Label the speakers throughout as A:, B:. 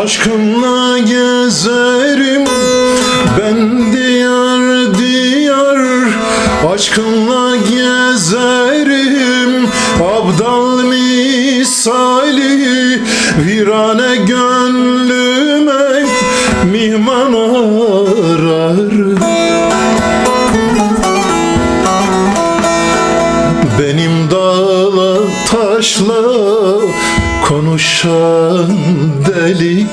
A: Aşkınla gezerim ben diyar diyar, aşkınla gezerim abdal misali, virane gönlüme mihman ararım. Benim dağla taşla konuşan deli,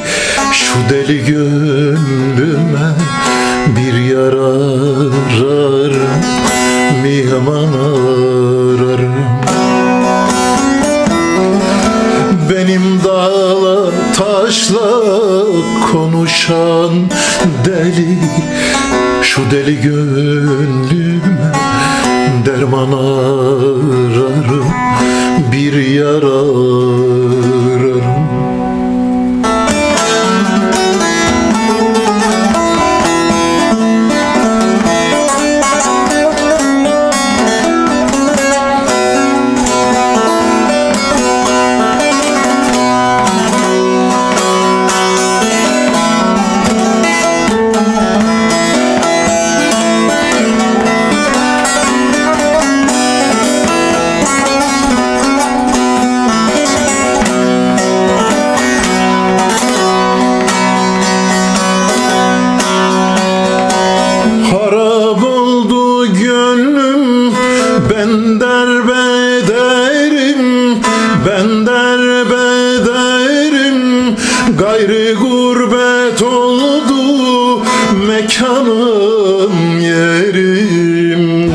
A: şu deli gönlüme bir yar ararım, mihman ararım. Benim dağla taşla konuşan deli, şu deli gönlüme derman ararım, bir yar ararım. Ben derbederim, ben derbederim, gayrı gurbet oldu mekanım, yerim.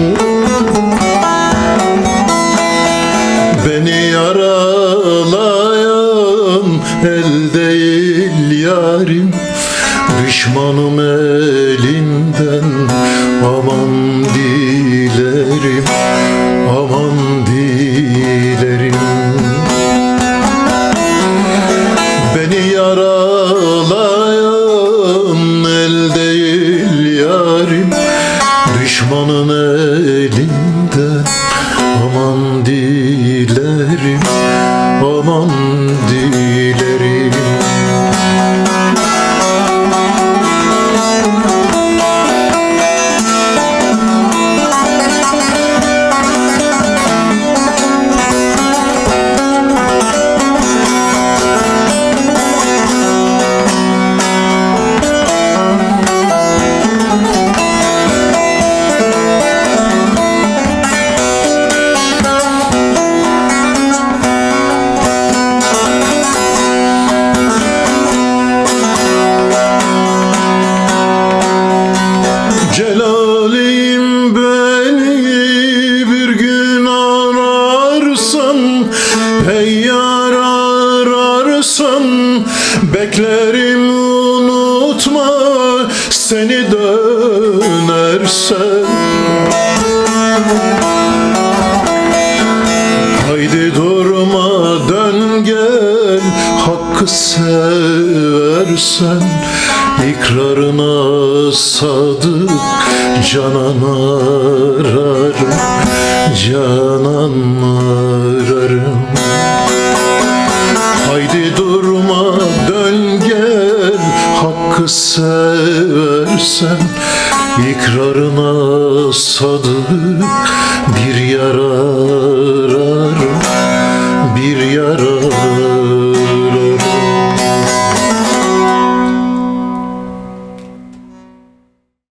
A: Beni yaralayan el değil yarim, düşmanım elinden aman dilerim, aman dilerim. Beni yaralayan el değil yarim, düşmanın elinden aman dilerim, aman dilerim. Celalim beni bir gün ararsan, hey yar ararsan, beklerim unutma seni dönersen. Haydi durma dön gel, hakkı seversen, İkrarına sadık canan ararım, canan ararım. Haydi durma dön gel, hakkı seversen, İkrarına sadık bir yar ararım.